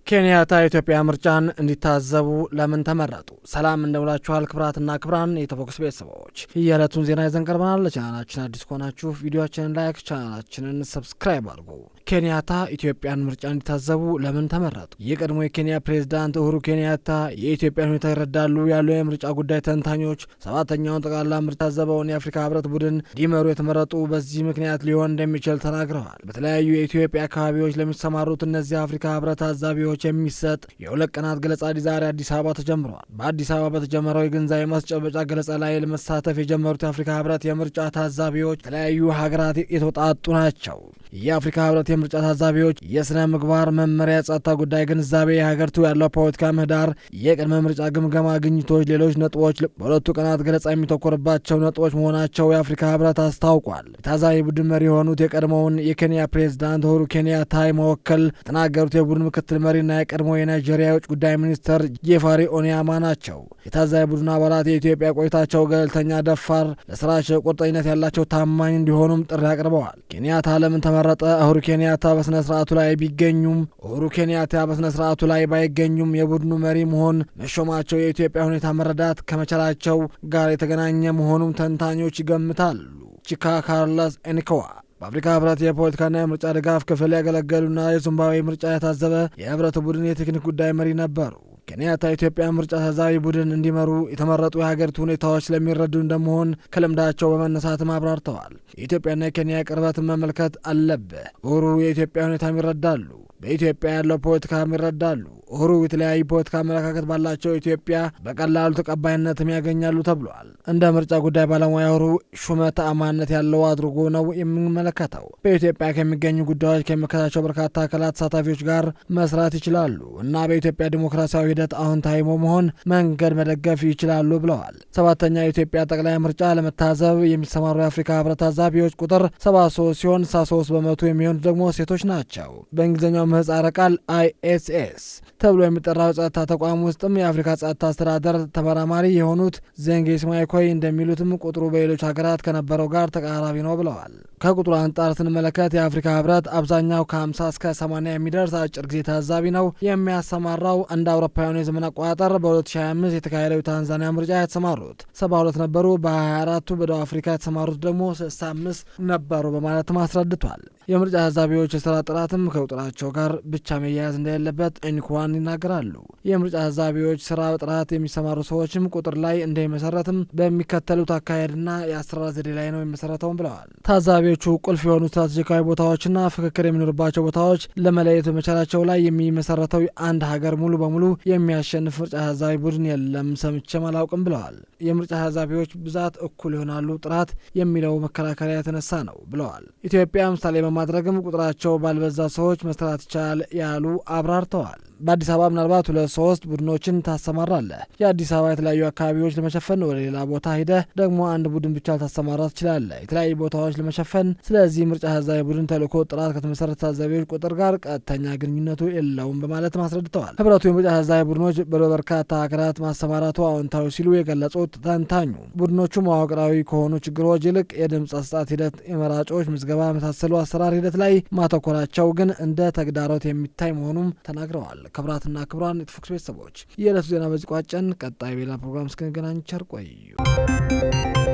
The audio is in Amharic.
ኬንያታ ኢትዮጵያ ምርጫን እንዲታዘቡ ለምን ተመረጡ? ሰላም እንደውላችኋል ክብራትና ክብራን የተፎክስ ቤተሰቦች የዕለቱን ዜና ይዘን ቀርበናል። ለቻናላችን አዲስ ከሆናችሁ ቪዲዮአችንን ላይክ፣ ቻናላችንን ሰብስክራይብ አድርጉ። ኬንያታ ኢትዮጵያን ምርጫ እንዲታዘቡ ለምን ተመረጡ? የቀድሞ የኬንያ ፕሬዝዳንት ኡሁሩ ኬንያታ የኢትዮጵያን ሁኔታ ይረዳሉ ያሉ የምርጫ ጉዳይ ተንታኞች ሰባተኛውን ጠቅላላ ምርጫ ታዘበውን የአፍሪካ ህብረት ቡድን እንዲመሩ የተመረጡ በዚህ ምክንያት ሊሆን እንደሚችል ተናግረዋል። በተለያዩ የኢትዮጵያ አካባቢዎች ለሚሰማሩት እነዚህ የአፍሪካ ህብረት ታዛቢዎች የሚሰጥ የሁለት ቀናት ገለጻ ዛሬ አዲስ አበባ ተጀምሯል። በአዲስ አበባ በተጀመረው የግንዛቤ ማስጨበጫ ገለጻ ላይ ለመሳተፍ የጀመሩት የአፍሪካ ህብረት የምርጫ ታዛቢዎች የተለያዩ ሀገራት የተውጣጡ ናቸው። የአፍሪካ ህብረት የምርጫ ታዛቢዎች የስነ ምግባር መመሪያ፣ ጸጥታ ጉዳይ ግንዛቤ፣ የሀገሪቱ ያለው ፖለቲካ ምህዳር፣ የቅድመ ምርጫ ግምገማ ግኝቶች፣ ሌሎች ነጥቦች በሁለቱ ቀናት ገለጻ የሚተኮርባቸው ነጥቦች መሆናቸው የአፍሪካ ህብረት አስታውቋል። የታዛቢ ቡድን መሪ የሆኑት የቀድሞውን የኬንያ ፕሬዝዳንት ኡሁሩ ኬንያታ መወከል የተናገሩት የቡድን ምክትል መሪና የቀድሞ የናይጄሪያ የውጭ ጉዳይ ሚኒስትር ጄፋሪ ኦኒያማ ናቸው። የታዛቢ ቡድን አባላት የኢትዮጵያ ቆይታቸው ገለልተኛ፣ ደፋር፣ ለስራቸው ቁርጠኝነት ያላቸው ታማኝ እንዲሆኑም ጥሪ አቅርበዋል። ኬንያታ ለምን ተመረጠ? ኡሁሩ ኬንያታ በስነ ስርዓቱ ላይ ባይገኙም የቡድኑ መሪ መሆን መሾማቸው የኢትዮጵያ ሁኔታ መረዳት ከመቻላቸው ጋር የተገናኘ መሆኑም ተንታኞች ይገምታሉ። ቺካ ካርለስ ኤኒኮዋ በአፍሪካ ህብረት የፖለቲካና የምርጫ ድጋፍ ክፍል ያገለገሉና የዚምባብዌ ምርጫ የታዘበ የህብረቱ ቡድን የቴክኒክ ጉዳይ መሪ ነበሩ። ኬንያታ የኢትዮጵያ ምርጫ ታዛቢ ቡድን እንዲመሩ የተመረጡ የሀገሪቱ ሁኔታዎች ስለሚረዱ እንደመሆን ከልምዳቸው በመነሳትም አብራርተዋል። የኢትዮጵያና የኬንያ ቅርበትን መመልከት አለብህ። ኡሁሩ የኢትዮጵያ ሁኔታም ይረዳሉ፣ በኢትዮጵያ ያለው ፖለቲካም ይረዳሉ። ኡሁሩ የተለያዩ ፖለቲካ አመለካከት ባላቸው ኢትዮጵያ በቀላሉ ተቀባይነትም ያገኛሉ ተብሏል። እንደ ምርጫ ጉዳይ ባለሙያ ኡሁሩ ሹመት ተአማንነት ያለው አድርጎ ነው የምንመለከተው። በኢትዮጵያ ከሚገኙ ጉዳዮች ከሚመለከታቸው በርካታ አካላት ተሳታፊዎች ጋር መስራት ይችላሉ እና በኢትዮጵያ ዲሞክራሲያዊ ሂደት አዎንታዊ መሆን መንገድ መደገፍ ይችላሉ ብለዋል። ሰባተኛ የኢትዮጵያ ጠቅላይ ምርጫ ለመታዘብ የሚሰማሩ የአፍሪካ ህብረት ታዛቢዎች ቁጥር 73 ሲሆን 63 በመቶ የሚሆኑት ደግሞ ሴቶች ናቸው። በእንግሊዝኛው ምህጻረ ቃል ISS ተብሎ የሚጠራው ጸጥታ ተቋም ውስጥም የአፍሪካ ጸጥታ አስተዳደር ተመራማሪ የሆኑት ዜንጌስ ማይኮይ እንደሚሉትም ቁጥሩ በሌሎች ሀገራት ከነበረው ጋር ተቃራቢ ነው ብለዋል። ከቁጥሩ አንጻር ስንመለከት የአፍሪካ ህብረት አብዛኛው ከ50 እስከ 80 የሚደርስ አጭር ጊዜ ታዛቢ ነው የሚያሰማራው። እንደ አውሮፓውያኑ የዘመን አቆጣጠር በ2025 የተካሄደው የታንዛኒያ ምርጫ የተሰማሩት 72 ነበሩ። በ24ቱ በደቡብ አፍሪካ የተሰማሩት ደግሞ 65 ነበሩ በማለትም አስረድቷል። የምርጫ ታዛቢዎች የስራ ጥራትም ከቁጥራቸው ጋር ብቻ መያያዝ እንደሌለበት ኤንኳን ይናገራሉ። የምርጫ ታዛቢዎች ስራ ጥራት የሚሰማሩ ሰዎችም ቁጥር ላይ እንደሚመሰረትም በሚከተሉት አካሄድና የአሰራር ዘዴ ላይ ነው የሚመሰረተውም ብለዋል። ታዛቢዎቹ ቁልፍ የሆኑ ስትራቴጂካዊ ቦታዎችና ፍክክር የሚኖርባቸው ቦታዎች ለመለየት በመቻላቸው ላይ የሚመሰረተው አንድ ሀገር ሙሉ በሙሉ የሚያሸንፍ ምርጫ ታዛቢ ቡድን የለም፣ ሰምቼም አላውቅም ብለዋል። የምርጫ ታዛቢዎች ብዛት እኩል ይሆናሉ፣ ጥራት የሚለው መከራከሪያ የተነሳ ነው ብለዋል። ኢትዮጵያ ምሳሌ በማድረግም ቁጥራቸው ባልበዛ ሰዎች መስራት ይቻላል ያሉ አብራርተዋል። በአዲስ አበባ ምናልባት 2-3 ቡድኖችን ታሰማራለህ። የአዲስ አበባ የተለያዩ አካባቢዎች ለመሸፈን ወደ ሌላ ቦታ ሂደህ ደግሞ አንድ ቡድን ብቻ ታሰማራ ትችላለህ፣ የተለያዩ ቦታዎች ለመሸፈን። ስለዚህ ምርጫ ታዛቢ ቡድን ተልእኮ ጥራት ከተመሰረተ ታዛቢዎች ቁጥር ጋር ቀጥተኛ ግንኙነቱ የለውም በማለትም አስረድተዋል። ህብረቱ የምርጫ ታዛቢ ቡድኖች በበርካታ ሀገራት ማሰማራቱ አዎንታዊ ሲሉ የገለጹት ተንታኙ ቡድኖቹ መዋቅራዊ ከሆኑ ችግሮች ይልቅ የድምፅ አሰጣጥ ሂደት፣ የመራጮች ምዝገባ የመሳሰሉ አሰራር ሂደት ላይ ማተኮራቸው ግን እንደ ተግዳሮት የሚታይ መሆኑም ተናግረዋል። ክብራትና ክብራን የፎክስ ቤተሰቦች የዕለቱ ዜና በዚህ ቋጨን። ቀጣይ በሌላ ፕሮግራም እስክንገናኝ ቸር ቆዩ።